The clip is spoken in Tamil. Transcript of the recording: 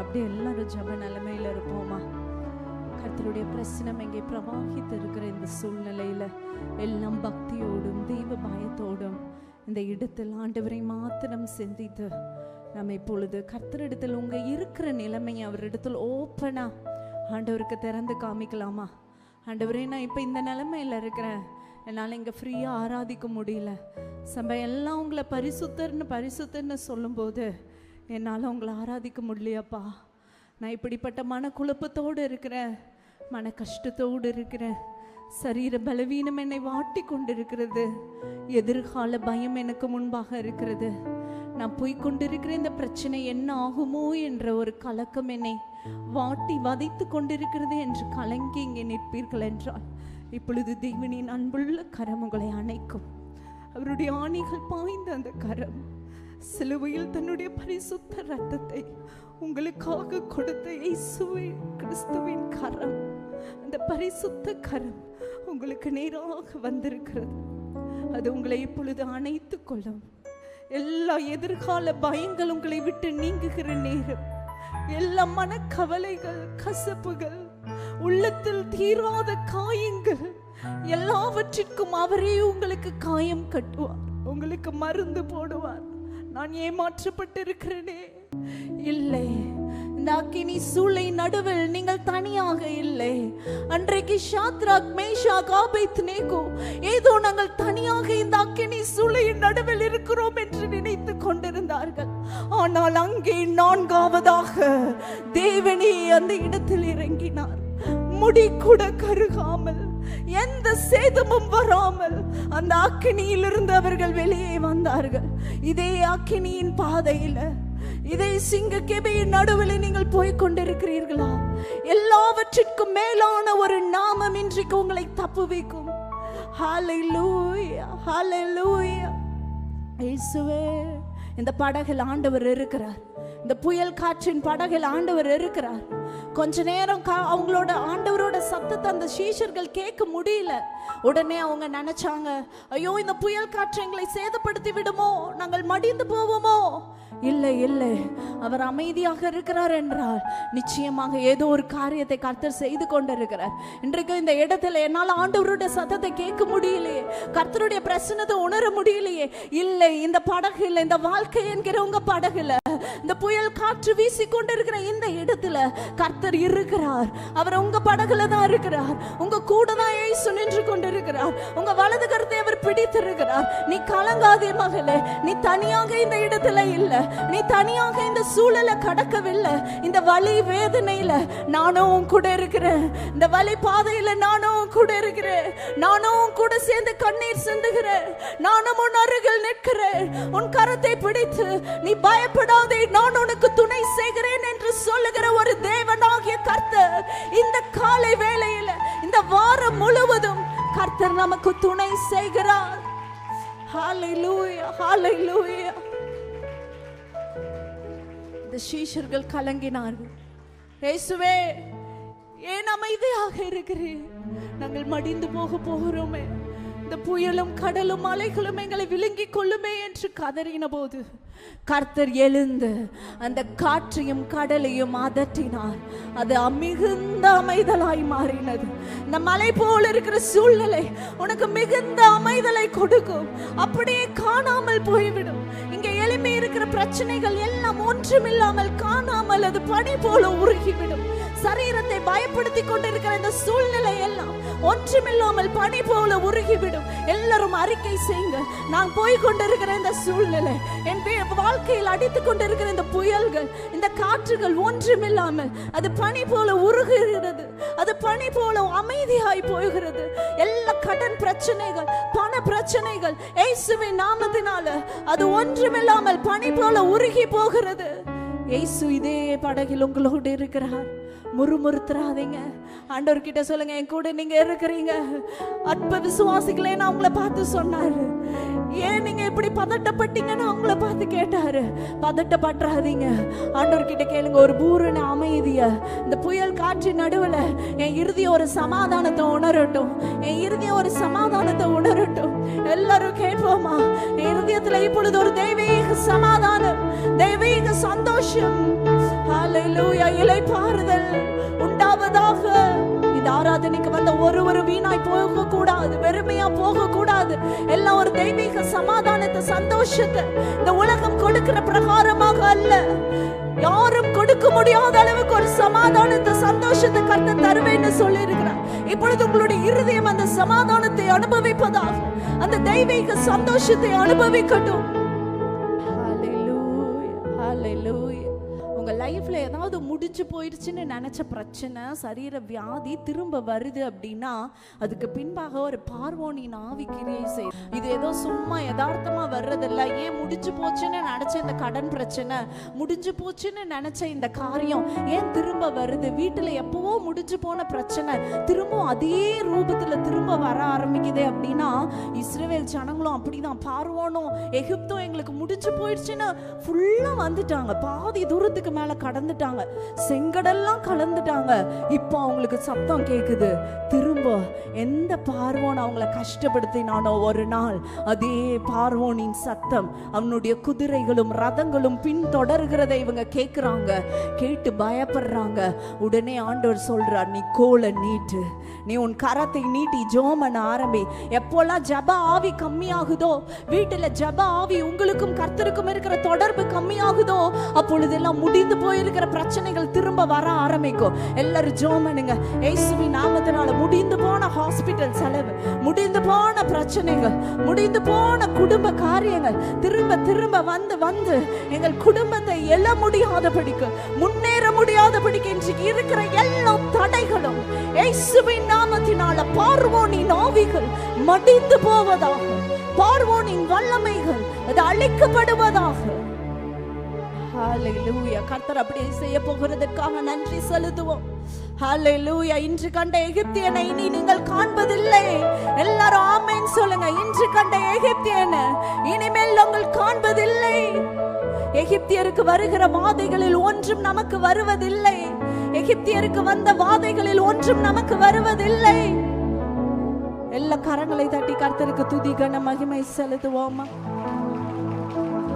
அப்படி எல்லாரும் ஜெப நிலைமையில இருப்போமா? கர்த்தருடைய பிரசனம் எங்கே பிரவாகித்து இருக்கிற இந்த சூழ்நிலையில எல்லாம் பக்தியோடும் தெய்வ பயத்தோடும் இந்த இடத்தில் ஆண்டவரை மாத்திரம் சிந்தித்து நம்ம இப்பொழுது கர்த்தரிடத்தில் உங்க இருக்கிற நிலைமையை அவரிடத்தில் ஓப்பனா ஆண்டவருக்கு திறந்து காமிக்கலாமா? ஆண்டவரே, நான் இப்போ இந்த நிலைமையில இருக்கிறேன், என்னால் இங்கே ஃப்ரீயாக ஆராதிக்க முடியல. சபை எல்லாம் உங்களை பரிசுத்தர்னு சொல்லும்போது என்னால் உங்களை ஆராதிக்க முடியலையாப்பா. நான் இப்படிப்பட்ட மன குழப்பத்தோடு இருக்கிறேன், மன கஷ்டத்தோடு இருக்கிறேன். சரீர பலவீனம் என்னை வாட்டி கொண்டிருக்கிறது. எதிர்கால பயம் எனக்கு முன்பாக இருக்கிறது. நான் போய்கொண்டிருக்கிற இந்த பிரச்சனை என்ன ஆகுமோ என்ற ஒரு கலக்கம் என்னை வாட்டி வதைத்து கொண்டிருக்கிறது என்று கலங்கி இங்கே நிற்பீர்கள் என்றால் இப்பொழுது தேவனின் அன்புள்ள கரம் உங்களை அணைக்கும். அவருடைய ஆணிகள் பாய்ந்த அந்த கரம், சிலுவையில் தன்னுடைய பரிசுத்த இரத்தத்தை உங்களுக்காக கொடுத்த இயேசுவே கிறிஸ்துவின் கரம், அந்த பரிசுத்த கரம் உங்களுக்கு நேராக வந்திருக்கிறது. அது உங்களை இப்பொழுது அணைத்துக் கொள்ளும். எல்லா எதிர்கால பயங்கள் உங்களை விட்டு நீங்குகிற நேரம், எல்லா மனக்கவலைகள், கசப்புகள், உள்ளத்தில் தீராத காயங்கள் எல்லாவற்றிற்கும் அவரே உங்களுக்கு காயம் கட்டுவார், உங்களுக்கு மருந்து போடுவார். நான் ஏமாற்றப்பட்டிருக்கிறேனே, இல்லை, இந்த அக்கினி சூளை நடுவில் நீங்கள் தனியாக இல்லை. அன்றைக்கு ஷாத்ராக், மேஷாக், ஆபேத்நேகோ ஏதோ நாங்கள் தனியாக இந்த அக்கினி சூளையின் நடுவில் இருக்கிறோம் என்று நினைத்து கொண்டிருந்தார்கள். ஆனால் அங்கே நான்காவதாக தேவனே அந்த இடத்தில் இறங்கினார். முடி கூட கருகாமல், எந்த சேதமும் வராமல் அந்த அக்கினியிலிருந்து அவர்கள் வெளியே வந்தார்கள். இதே அக்கினியின் பாதையில, இதே சிங்கக்கெபியின் நடுவில் நீங்கள் போய்கொண்டிருக்கிறீர்களா? எல்லாவற்றிற்கும் மேலான ஒரு நாமம் இன்றைக்கு உங்களை தப்பு வைக்கும். ஹல்லேலூயா, ஹல்லேலூயா. இயேசுவே, இந்த படகில் ஆண்டவர் இருக்கிறார். இந்த புயல் காற்றின் படகில் ஆண்டவர் இருக்கிறார். கொஞ்ச நேரம் அவங்களோட ஆண்டவரோட சத்தத்தை அந்த சீஷர்கள் கேட்க முடியல. உடனே அவங்க நினைச்சாங்க, ஐயோ, இந்த புயல் காற்று எங்களை சேதப்படுத்தி விடுமோ, நாங்கள் மடிந்து போவோமோ. இல்லை இல்லை, அவர் அமைதியாக இருக்கிறார் என்றால் நிச்சயமாக ஏதோ ஒரு காரியத்தை கர்த்தர் செய்து கொண்டிருக்கிறார். இன்றைக்கு இந்த இடத்துல என்னால் ஆண்டவருடைய சத்தத்தை கேட்க முடியலையே, கர்த்தருடைய பிரசன்னத்தை உணர முடியலையே. இல்லை, இந்த படகுல, இந்த வாழ்க்கை என்கிற உங்க படகுல, இந்த புயல் காற்று வீசி கொண்டிருக்கிற இந்த இடத்துல கர்த்தர் இருக்கிறார். அவர் உங்க படகுல தான் இருக்கிறார். உங்க கூட தான் இயேசு நின்று கொண்டிருக்கிறார். உங்க வலது கரத்தை அவர் பிடித்திருக்கிறார். நீ கலங்காதே மகளே, நீ தனியாக இந்த இடத்துல இல்லை, நீ தனியாக இந்த சூழலை கடக்கவில்லை. இந்த வலி வேதனையில நானும் கூட இருக்கிறேன். இந்த வலி பாதையில நானும் கூட இருக்கிறேன். நானும் கூட சேர்ந்து கண்ணீர் சிந்துகிறேன். நானும் உன் அருகில் நிற்கிறேன். உன் கரத்தை பிடித்து நீ பயப்படாதே, நான் உனக்கு துணை செய்கிறேன் என்று சொல்லுகிற ஒரு தேவனாகிய கர்த்தர் இந்த காலை வேளையில, இந்த வாரம் முழுவதும் கர்த்தர் நமக்கு துணை செய்கிறார். ஹல்லேலூயா, ஹல்லேலூயா. இந்த சீஷர்கள் கலங்கினார்கள். இயேசுவே, ஏன் அமைதியாக இருக்கிறீர்? நாங்கள் மடிந்து போகிறோமே, இந்த புயலும் கடலும் அலைகளும் எங்களை விழுங்கிக் கொள்ளுமே என்று கதறின போது கர்த்தர் எழுந்து அந்த காற்றையும் கடலையும் அதட்டினார். அது மிகுந்த அமைதலாய் மாறினது. இந்த மலை போல இருக்கிற சூழ்நிலை உனக்கு மிகுந்த அமைதலை கொடுக்கும், அப்படியே காணாமல் போய்விடும். இங்க எழுப்பி இருக்கிற பிரச்சனைகள் எல்லாம் ஒன்றுமில்லாமல் காணாமல் அது பனி போல உருகிவிடும். சரீரத்தை பயப்படுத்தி கொண்டிருக்கிற இந்த சூழ்நிலை எல்லாம் ஒன்றுமில்லாமல் பனி போல உருகிவிடும். எல்லாரும் அறிக்கை செய்யுங்க, நான் போய் கொண்டிருக்கிற இந்த சூழ்நிலை, என் வாழ்க்கையில் அடித்துக் கொண்டிருக்கிற இந்த புயல்கள், இந்த காற்றுகள் ஒன்றுமில்லாமல் அது பனி போல உருகுகிறது, அது பனி போல அமைதியாய் போகிறது. எல்லா கடன் பிரச்சனைகள், பண பிரச்சனைகள் இயேசுவின் நாமத்தினால அது ஒன்றுமில்லாமல் பனி போல உருகி போகிறது. இயேசு இதே படகில் உங்களோடு இருக்கிறார். முறுமுறுத்துறாதீங்க. ஆண்டவர்கிட்ட சொல்லுங்க, என் கூட நீங்க இருக்கிறீங்க. அற்ப விசுவாசிகளே, நான் உங்களை பார்த்து சொன்னாரு. ஏன் நீங்க இப்படி பதட்டப்பட்டீங்கன்னு அவங்கள பார்த்து கேட்டாரு. பதட்டப்பட்டுறாதீங்க, ஆண்டவர்கிட்ட கேளுங்க. ஒரு பூரண அமைதிய இந்த புயல் காற்றின் நடுவில் என் இறுதிய ஒரு சமாதானத்தை உணரட்டும், என் இறுதிய ஒரு சமாதானத்தை உணரட்டும். எல்லாரும் கேட்போமா? என் இருதயத்துல இப்பொழுது ஒரு தெய்வீக சமாதானம், தெய்வீக சந்தோஷம். ஹல்லேலூயா. போவதாக. இந்த ஆராதனைக்கு வந்த ஒரு வீணாய் போக கூடாது, வெறுமையா போக கூடாது. எல்லாம் ஒரு தெய்வீக சமாதானத்தை, சந்தோஷத்தை இந்த உலகம் கொடுக்கிற பிரகாரமாக அல்ல, யாரும் கொடுக்க முடியாத அளவுக்கு ஒரு சமாதானத்தை, சந்தோஷத்தை கர்த்தர் தருவேன்னு சொல்லி இருக்கிறார். இப்பொழுது உங்களுடைய இருதயம் அந்த சமாதானத்தை அனுபவிப்பதாக, அந்த தெய்வீக சந்தோஷத்தை அனுபவிக்கட்டும். ஹல்லேலூயா, ஹல்லேலூயா. உங்க லைஃப்ல ஏதாவது முடிச்சு போயிடுச்சுன்னு நினைச்ச பிரச்சனை, சரீர வியாதி திரும்ப வருது அப்படின்னா அதுக்கு பின்பாக ஒரு பார்வோனின் ஆவி கிரியை செய்யும். இது ஏதோ சும்மா யதார்த்தமா வர்றதில்ல. ஏன் முடிச்சு போச்சுன்னு நினைச்ச இந்த கடன் பிரச்சனை, முடிஞ்சு போச்சுன்னு நினைச்ச இந்த காரியம் ஏன் திரும்ப வருது? வீட்டுல எப்பவோ முடிஞ்சு போன பிரச்சனை திரும்ப அதே ரூபத்துல திரும்ப வர ஆரம்பிக்குதே அப்படின்னா, இஸ்ரவேல் ஜனங்களும் அப்படிதான். பார்வோனும் எகிப்தும் எங்களுக்கு முடிச்சு போயிடுச்சுன்னு ஃபுல்லா வந்துட்டாங்க, பாதி தூரத்துக்கு மேல கடந்துட்டாங்க, செங்கடெல்லாம் கலந்துட்டாங்க. இப்போ அவங்களுக்கு சத்தம் கேக்குது, திரும்ப எந்த பார்வோன் அவங்கள கஷ்டப்படுத்தினானோ ஒரு நாள் அதே பார்வோனின் சத்தம், அவனுடைய குதிரைகளும் ரதங்களும் பின்தொடர்கிறதை இவங்க கேட்குறாங்க. கேட்டு பயப்படுறாங்க. உடனே ஆண்டவர் சொல்றார், நீ கோலை நீட்டு, நீ உன் கரத்தை நீட்டி ஜெபம் பண்ண ஆரம்பி. எப்போல்லாம் ஜெப ஆவி கம்மியாகுதோ, வீட்டுல ஜெப ஆவி உங்களுக்கும் கர்த்தருக்கும் இருக்கிற தொடர்பு கம்மியாகுதோ, அப்பொழுதெல்லாம் முடிந்து போயிருக்கிற பிரச்சனைகள் திரும்ப வர ஆரம்பிக்கும். எல்லாரும் ஜெபம் பண்ணுங்க. இயேசுவின் நாமத்தினால முடிந்து போன ஹாஸ்பிட்டல் செலவு, முடிந்து போன பிரச்சனைகள், முடிந்து போன குடும்ப காரியங்கள் திரும்ப திரும்ப வந்து வந்து எங்கள் குடும்பத்தை எழ முடியாதபடிக்கு, முன்னேற முடியாதபடிக்கு இன்றைக்கு இருக்கிற எல்லா தடைகளும் இயேசுவின் நாமத்தினால பார்வோனின் ஆவிகள் மடிந்து போவதாக, பார்வோனின் வல்லமைகள் அது அழிக்கப்படுவதாக. ஹல்லேலூயா. கர்த்தர் அப்படியே செய்ய போகிறதற்காக நன்றி செலுத்துவோம். ஹல்லேலூயா. இன்று கண்ட எகிப்தியனை இனி நீங்கள் காண்பதில்லை. எல்லாரும் ஆமென் சொல்லுங்க. இன்று கண்ட எகிப்தியனை இனிமேல் நாங்கள் காண்பதில்லை. எகிப்தியருக்கு வருகிற வாதைகளில் ஒன்றும் நமக்கு வருவதில்லை. எகிப்தியருக்கு வந்த வாதைகளில் ஒன்றும் நமக்கு வருவதில்லை. எல்லா கரங்களை தட்டி கர்த்தருக்கு துதி கன மகிமை செலுத்துவோமா?